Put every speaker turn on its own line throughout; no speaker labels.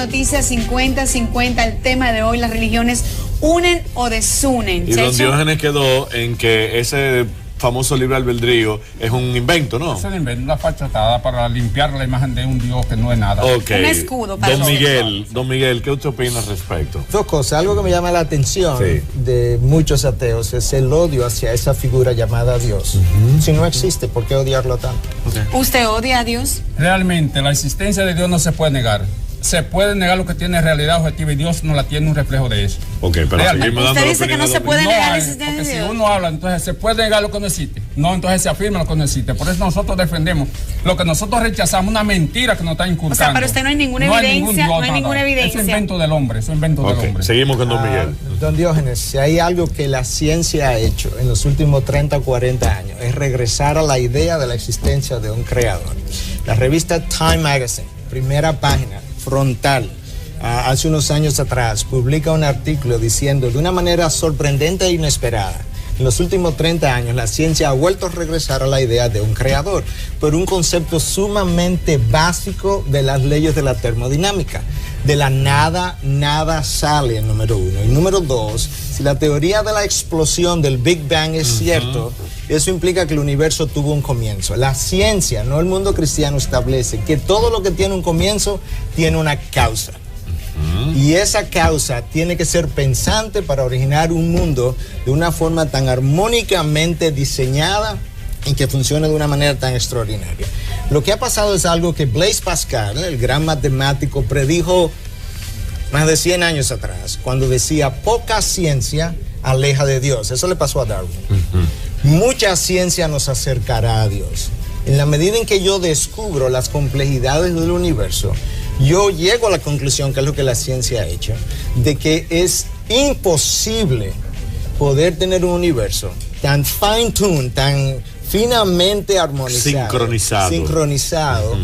Noticias 50-50. El tema de hoy, las religiones unen o desunen.
Y don Diógenes quedó en que ese famoso libre albedrío es un invento, ¿no?
Es un invento, una fachatada para limpiar la imagen de un Dios que no es nada.
Okay.
Un escudo para
Don Miguel, ¿qué usted opina al respecto?
Dos cosas. Algo que me llama la atención de muchos ateos es el odio hacia esa figura llamada Dios. Si no existe, ¿por qué odiarlo tanto?
¿Usted odia a Dios?
Realmente, la existencia de Dios no se puede negar. Se puede negar lo que tiene realidad objetiva y Dios no la tiene un reflejo de eso.
Ok, pero seguimos dando
usted dice que no se puede negar la existencia de Dios.
Si uno habla, entonces se puede negar lo que no existe. No, entonces se afirma lo que no existe. Por eso nosotros defendemos lo que nosotros rechazamos, una mentira que nos está inculcando.
O sea, pero usted no hay ninguna evidencia, no hay ninguna evidencia.
Es un invento del hombre, es un invento del hombre.
Seguimos con don Miguel.
Don Diógenes, si hay algo que la ciencia ha hecho en los últimos 30 o 40 años, es regresar a la idea de la existencia de un creador. La revista Time Magazine, primera página, frontal, hace unos años atrás, publica un artículo diciendo de una manera sorprendente e inesperada: en los últimos 30 años la ciencia ha vuelto a regresar a la idea de un creador, por un concepto sumamente básico de las leyes de la termodinámica. De la nada, nada sale, número uno. Y número dos, si la teoría de la explosión del Big Bang es cierto, eso implica que el universo tuvo un comienzo. La ciencia, no el mundo cristiano, establece que todo lo que tiene un comienzo tiene una causa. Y esa causa tiene que ser pensante para originar un mundo de una forma tan armónicamente diseñada y que funcione de una manera tan extraordinaria. Lo que ha pasado es algo que Blaise Pascal, el gran matemático, predijo más de 100 años atrás, cuando decía: poca ciencia aleja de Dios. Eso le pasó a Darwin. Mucha ciencia nos acercará a Dios. En la medida en que yo descubro las complejidades del universo, yo llego a la conclusión, que es lo que la ciencia ha hecho, de que es imposible poder tener un universo tan fine-tuned, tan finamente armonizado, sincronizado,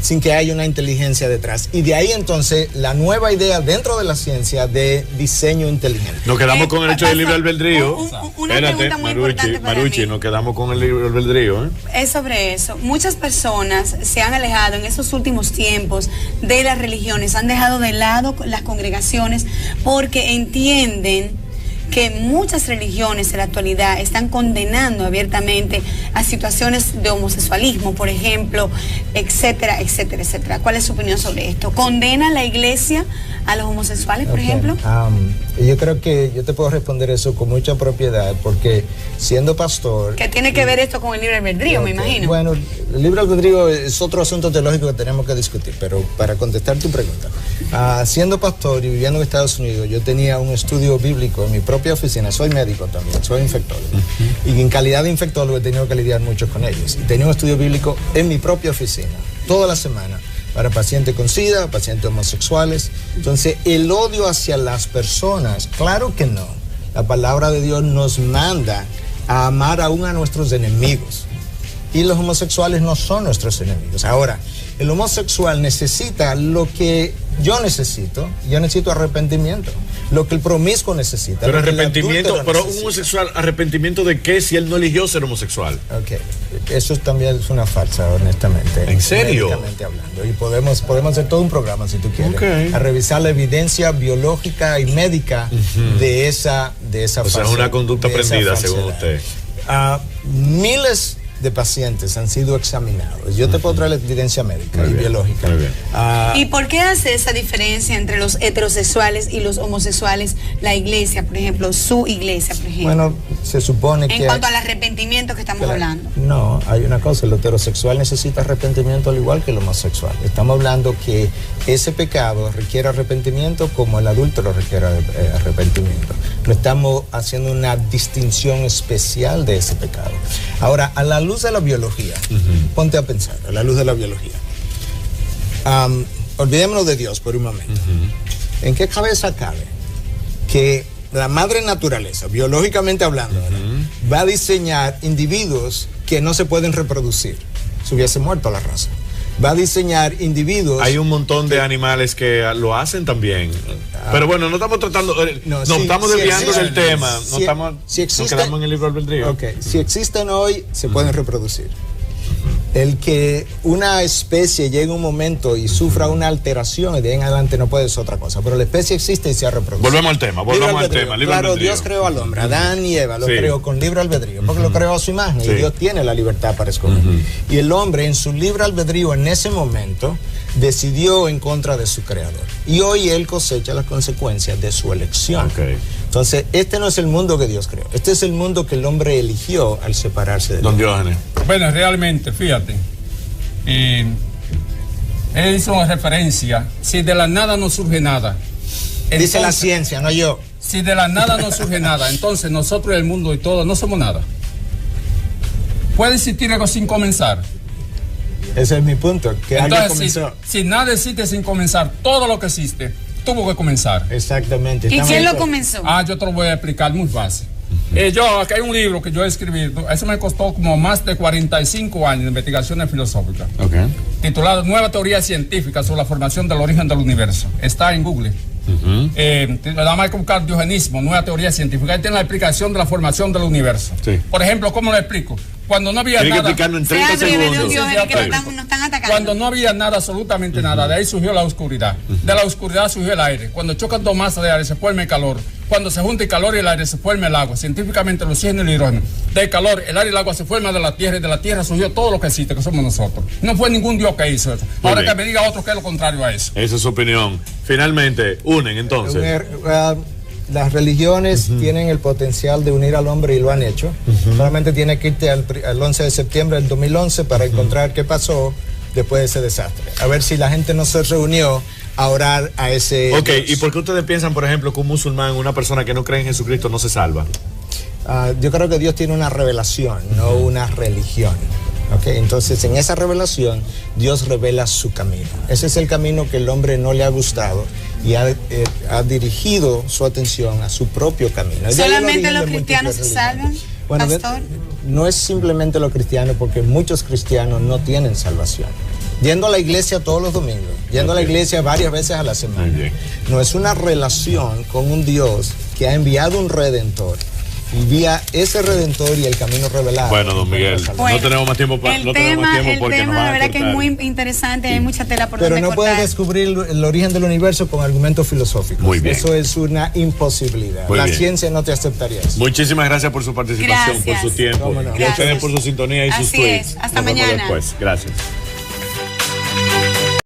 sin que haya una inteligencia detrás. Y de ahí entonces la nueva idea dentro de la ciencia de diseño inteligente.
Nos quedamos con el hecho del libre albedrío.
Una pregunta muy importante para mí.
Nos quedamos con el libre albedrío.
Es sobre eso. Muchas personas se han alejado en esos últimos tiempos de las religiones, han dejado de lado las congregaciones porque entienden que muchas religiones en la actualidad están condenando abiertamente a situaciones de homosexualismo, por ejemplo, etcétera, etcétera, etcétera. ¿Cuál es su opinión sobre esto? ¿Condena la iglesia a los homosexuales, por ejemplo?
Yo creo que yo te puedo responder eso con mucha propiedad, porque siendo pastor...
¿Qué tiene que ver esto con el libre albedrío, me imagino?
Bueno, el libre albedrío es otro asunto teológico que tenemos que discutir, pero para contestar tu pregunta, siendo pastor y viviendo en Estados Unidos, yo tenía un estudio bíblico en mi propia oficina. Soy médico también, soy infectólogo. Y en calidad de infectólogo he tenido que lidiar mucho con ellos. Y tenía un estudio bíblico en mi propia oficina, toda la semana, para pacientes con SIDA, pacientes homosexuales. Entonces, el odio hacia las personas, claro que no. La palabra de Dios nos manda a amar aún a nuestros enemigos. Y los homosexuales no son nuestros enemigos. Ahora, el homosexual necesita lo que yo necesito arrepentimiento. Lo que el promiscuo necesita.
Pero arrepentimiento, pero un homosexual, ¿arrepentimiento de qué si él no eligió ser homosexual?
Ok, eso también es una farsa, honestamente.
¿En serio?
Médicamente hablando. Y podemos hacer todo un programa, si tú quieres, a revisar la evidencia biológica y médica de esa farsa.
O sea, es una conducta aprendida, según usted.
Miles de pacientes han sido examinados. Yo te puedo traer la evidencia médica y biológica.
¿Y por qué hace esa diferencia entre los heterosexuales y los homosexuales la iglesia, por ejemplo, su iglesia, por ejemplo?
Bueno, se supone que...
En cuanto al arrepentimiento que estamos hablando.
No, hay una cosa, el heterosexual necesita arrepentimiento al igual que el homosexual. Estamos hablando que ese pecado requiere arrepentimiento como el adúltero requiere arrepentimiento. No estamos haciendo una distinción especial de ese pecado. Ahora, a la luz de la biología, ponte a pensar, a la luz de la biología. Olvidémonos de Dios por un momento. ¿En qué cabeza cabe que la madre naturaleza, biológicamente hablando, va a diseñar individuos que no se pueden reproducir? Se hubiese muerto la raza. Va a diseñar individuos...
Hay un montón de animales que lo hacen también. Pero bueno, no estamos tratando... estamos desviando del tema. Nos quedamos en el libre albedrío.
Si existen hoy, se pueden reproducir. El que una especie llegue un momento y sufra una alteración y de ahí en adelante no puede ser otra cosa. Pero la especie existe y se ha reproducido.
Volvemos al tema, libre
claro,
albedrío.
Dios creó al hombre, Adán y Eva, lo creó con libre albedrío, porque lo creó a su imagen y Dios tiene la libertad para escoger. Y el hombre en su libre albedrío en ese momento decidió en contra de su creador. Y hoy él cosecha las consecuencias de su elección. Entonces, este no es el mundo que Dios creó. Este es el mundo que el hombre eligió al separarse de Dios.
Don Diógenes.
Bueno, realmente, fíjate, él hizo referencia, si de la nada no surge nada. Entonces,
dice la ciencia, no yo.
Si de la nada no surge nada, entonces nosotros, el mundo y todo, no somos nada. ¿Puede existir algo sin comenzar?
Ese es mi punto, que
entonces,
algo comenzó.
Si nada existe sin comenzar, todo lo que existe tuvo que comenzar.
Exactamente.
¿Y quién lo comenzó?
Yo te lo voy a explicar muy fácil. Aquí hay un libro que yo he escrito, eso me costó como más de 45 años de investigaciones filosóficas, titulado Nueva Teoría Científica sobre la formación del origen del universo. Está en Google. Nada más hay que buscar diogenismo, nueva teoría científica. Ahí tiene la explicación de la formación del universo. Por ejemplo, ¿cómo lo explico? Cuando no había nada.
En 30 segundos.
Cuando no había nada, absolutamente nada, de ahí surgió la oscuridad. De la oscuridad surgió el aire. Cuando chocan dos masas de aire se forma el calor. Cuando se junta el calor y el aire se forma el agua. Científicamente el oxígeno y el hidrógeno. Del calor, el aire y el agua se forman de la tierra y de la tierra surgió todo lo que existe, que somos nosotros. No fue ningún Dios que hizo eso. Ahora que me diga otro que es lo contrario a eso.
Esa es su opinión. Finalmente, unen entonces.
Las religiones tienen el potencial de unir al hombre y lo han hecho. Solamente tiene que irte al 11 de septiembre del 2011 para encontrar qué pasó después de ese desastre. A ver si la gente no se reunió a orar a ese
Ok,
Dios.
¿Y por qué ustedes piensan, por ejemplo, que un musulmán, una persona que no cree en Jesucristo, no se salva?
Yo creo que Dios tiene una revelación, no una religión. Entonces, en esa revelación, Dios revela su camino. Ese es el camino que el hombre no le ha gustado y ha dirigido su atención a su propio camino.
¿Solamente los cristianos se salvan, pastor?
No es simplemente los cristianos, porque muchos cristianos no tienen salvación. Yendo a la iglesia todos los domingos, yendo a la iglesia varias veces a la semana, no es una relación con un Dios que ha enviado un Redentor. Y vía ese Redentor y el camino revelado.
Bueno, don Miguel, no tenemos más tiempo
porque nos van a la verdad que es muy interesante, hay mucha tela por
pero
donde
no
cortar.
puedes descubrir el origen del universo con argumentos filosóficos.
Muy bien.
Eso es una imposibilidad. La ciencia no te aceptaría eso.
Muchísimas gracias por su participación, por su tiempo. Y a ustedes por su sintonía y sus tweets.
Hasta mañana.
Gracias.